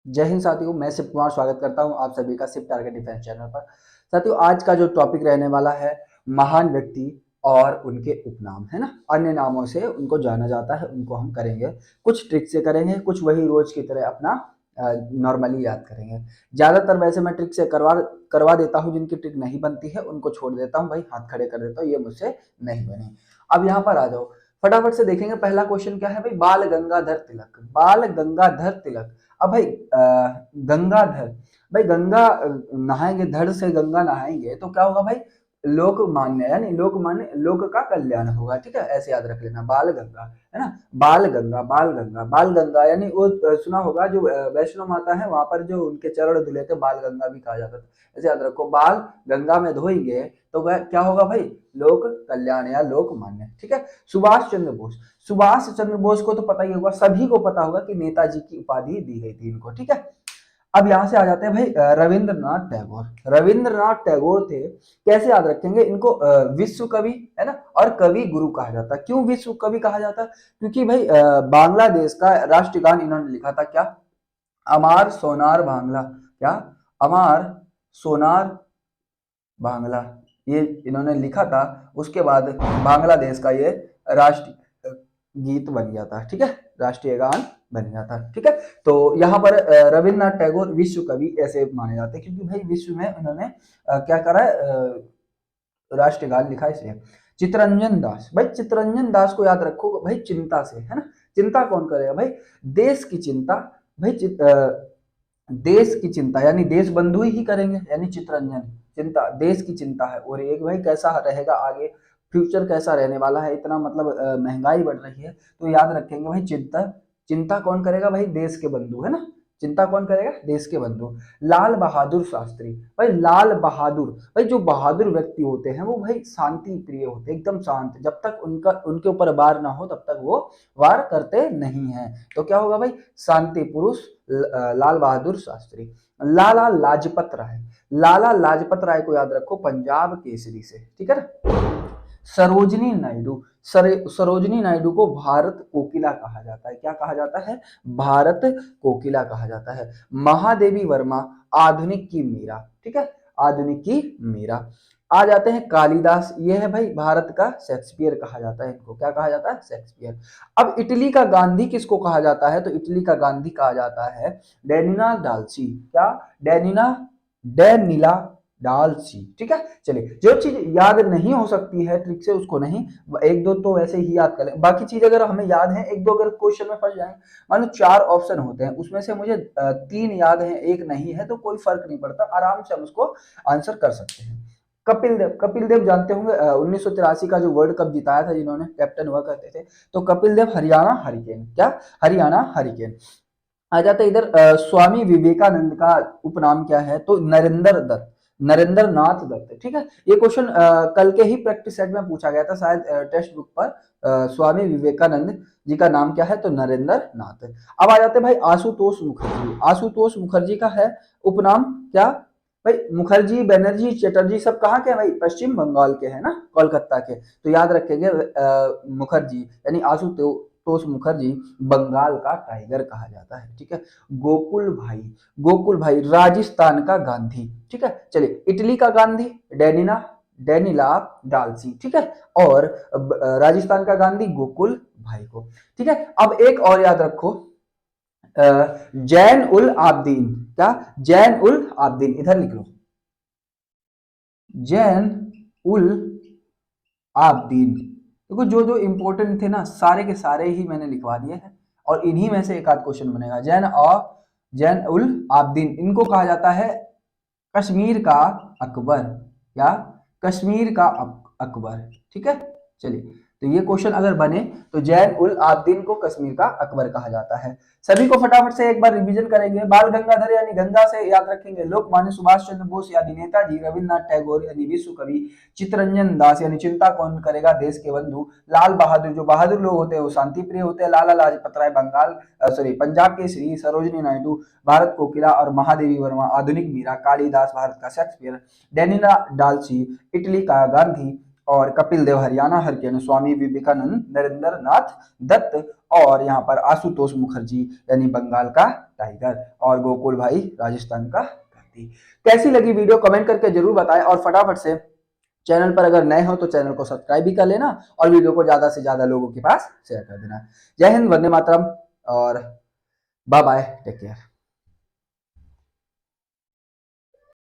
जय हिंद साथियों, मैं शिव कुमार स्वागत करता हूं आप सभी का शिव टारगेट डिफेंस चैनल पर। साथियों, आज का जो टॉपिक रहने वाला है महान व्यक्ति और उनके उपनाम, है ना। अन्य नामों से उनको जाना जाता है, उनको हम करेंगे, कुछ ट्रिक से करेंगे, कुछ वही रोज की तरह अपना नॉर्मली याद करेंगे। ज्यादातर वैसे मैं ट्रिक से करवा देता हूं, जिनकी ट्रिक नहीं बनती है उनको छोड़ देता हूं, भाई हाथ खड़े कर देता हूं, ये मुझसे नहीं बने। अब यहाँ पर आ जाओ, फटाफट से देखेंगे। पहला क्वेश्चन क्या है भाई? बाल गंगाधर तिलक। बाल गंगाधर तिलक। अब भाई गंगाधर, भाई गंगा नहाएंगे, धड़ से गंगा नहाएंगे तो क्या होगा भाई? लोक मान्य, यानी लोक मान्य, लोक का कल्याण होगा। ठीक है, ऐसे याद रख लेना, बाल गंगा, है ना। बाल गंगा, बाल गंगा, बाल गंगा, यानी वो सुना होगा जो वैष्णो माता है वहां पर जो उनके चरण धुले थे, बाल गंगा भी कहा जाता था। ऐसे याद रखो, बाल गंगा में धोएंगे तो वह क्या होगा भाई? लोक कल्याण या लोक मान्य। ठीक है। सुभाष चंद्र बोस। सुभाष चंद्र बोस को तो पता ही होगा, सभी को पता होगा कि नेताजी की उपाधि दी गई थी इनको। ठीक है। अब यहां से आ जाते हैं भाई रविंद्रनाथ टैगोर। रविंद्रनाथ टैगोर थे, कैसे याद रखेंगे इनको? विश्व कवि, है ना, और कवि गुरु कहा जाता है। क्यों विश्व कवि कहा जाता है? क्योंकि भाई बांग्लादेश का राष्ट्रगान इन्होंने लिखा था, क्या? अमार सोनार बांग्ला। क्या? अमार सोनार बांग्ला, ये इन्होंने लिखा था। उसके बाद बांग्लादेश का ये राष्ट्रीय गीत बन गया था। ठीक है, राष्ट्रीय गान बन गया था। ठीक है। तो यहाँ पर रविन्द्रनाथ टैगोर विश्व कवि ऐसे माने जाते हैं, क्योंकि भाई विश्व में उन्होंने क्या करा है? राष्ट्रीय गान लिखा है इसलिए। चितरंजन दास। भाई चितरंजन दास को याद रखो भाई, चिंता से, है ना। चिंता कौन करेगा भाई? देश की चिंता। भाई देश की चिंता यानी देश बंधु ही करेंगे, यानी चितरंजन। चिंता, देश की चिंता है। और एक भाई कैसा रहेगा आगे, फ्यूचर कैसा रहने वाला है, इतना मतलब महंगाई बढ़ रही है, तो याद रखेंगे भाई चिंता। चिंता कौन करेगा भाई? देश के बंधु, है ना। चिंता कौन करेगा? देश के बंधु। लाल बहादुर शास्त्री। भाई लाल बहादुर, भाई जो बहादुर व्यक्ति होते हैं वो भाई शांति प्रिय होते हैं, एकदम शांत। जब तक उनके ऊपर वार ना हो तब तक वो वार करते नहीं है। तो क्या होगा भाई? शांति पुरुष लाल बहादुर शास्त्री। लाला लाजपत राय। लाला लाजपत राय को याद रखो पंजाब केसरी से। ठीक है ना। सरोजनी नायडू। सरोजनी नायडू को भारत कोकिला कहा जाता है। क्या कहा जाता है? भारत कोकिला कहा जाता है। महादेवी वर्मा, आधुनिक की मीरा। ठीक है, आधुनिक की मीरा। आ जाते हैं कालिदास। ये है भाई भारत का शेक्सपियर कहा जाता है इनको। क्या कहा जाता है? शेक्सपियर। अब इटली का गांधी किसको कहा जाता है? तो इटली का गांधी कहा जाता है डेनिना डाल्सी। क्या? डेनिना, डेनिला डाल्सी। ठीक है। चलिए, जो चीज याद नहीं हो सकती है ट्रिक से उसको नहीं, एक दो तो वैसे ही याद कर लें, बाकी चीज अगर हमें याद है, एक दो अगर क्वेश्चन में फंस जाए, मान लो 4 ऑप्शन होते हैं, उसमें से मुझे 3 याद है, एक नहीं है, तो कोई फर्क नहीं पड़ता, आराम से हम उसको आंसर कर सकते हैं। कपिल देव। कपिल देव जानते होंगे 1983 का जो वर्ल्ड कप जिताया था, जिन्होंने कैप्टन हुआ करते थे, तो कपिल देव हरियाणा हरिकेन। क्या? हरियाणा हरिकेन। आ जाते इधर स्वामी विवेकानंद का उपनाम क्या है? तो नरेंद्र दत्त, नरेंद्र नाथ दत्त। ठीक है। ये क्वेश्चन कल के ही प्रैक्टिस सेट में पूछा गया था शायद, टेक्स्ट बुक पर। स्वामी विवेकानंद जी का नाम क्या है? तो नरेंद्र नाथ। अब आ जाते भाई आशुतोष मुखर्जी। आशुतोष मुखर्जी का है उपनाम क्या? भाई मुखर्जी, बनर्जी, चटर्जी सब कहाँ के हैं भाई? पश्चिम बंगाल के, है ना, कोलकाता के। तो याद रखेंगे मुखर्जी यानी आशुतोष मुखर्जी बंगाल का टाइगर कहा जाता है। ठीक है। गोकुल भाई। गोकुल भाई राजस्थान का गांधी। ठीक है। चलिए, इटली का गांधी डेनिना, डेनिला डाल्सी। ठीक है। और राजस्थान का गांधी गोकुल भाई को। ठीक है। अब एक और याद रखो, जैन उल आबदीन। क्या? जैन उल आबदीन, इधर लिख लो, जैन उल आबदीन। देखो जो जो इंपॉर्टेंट थे ना, सारे के सारे ही मैंने लिखवा दिए हैं, और इन्हीं में से एक आध क्वेश्चन बनेगा। जैन उल आबदीन, इनको कहा जाता है कश्मीर का अकबर, या कश्मीर का अकबर। ठीक है। चलिए, तो ये क्वेश्चन अगर बने तो जैन उल आबदीन को कश्मीर का अकबर कहा जाता है। सभी को फटाफट से एक बार रिवीजन करेंगे। बाल गंगाधर यानी गंगा से याद रखेंगे, लोकमान्य सुभाष चंद्र बोस यानी नेताजी, रविन्द्रनाथ टैगोर यानी विश्व कवि, चित्तरंजन दास यानी चिंता कौन करेगा, देश के बंधु, लाल बहादुर, जो बहादुर लोग होते हैं वो शांति प्रिय होते हैं, लाला लाजपत राय बंगाल सॉरी पंजाब के श्री, सरोजनी नायडू भारत कोकिला, और महादेवी वर्मा आधुनिक मीरा, कालिदास भारत का शेक्सपियर, डेनिना डाल्सी इटली का गांधी, और कपिल देव हरियाणा हरिकेन, स्वामी विवेकानंद नरेंद्र नाथ दत्त, और यहाँ पर आशुतोष मुखर्जी यानी बंगाल का टाइगर और गोकुल भाई राजस्थान का गांधी। कैसी लगी वीडियो कमेंट करके जरूर बताएं और फटाफट से चैनल पर अगर नए हो तो चैनल को सब्सक्राइब भी कर लेना और वीडियो को ज्यादा से ज्यादा लोगों के पास शेयर कर देना। जय हिंद, वंदे मातरम और बाय बाय, टेक केयर।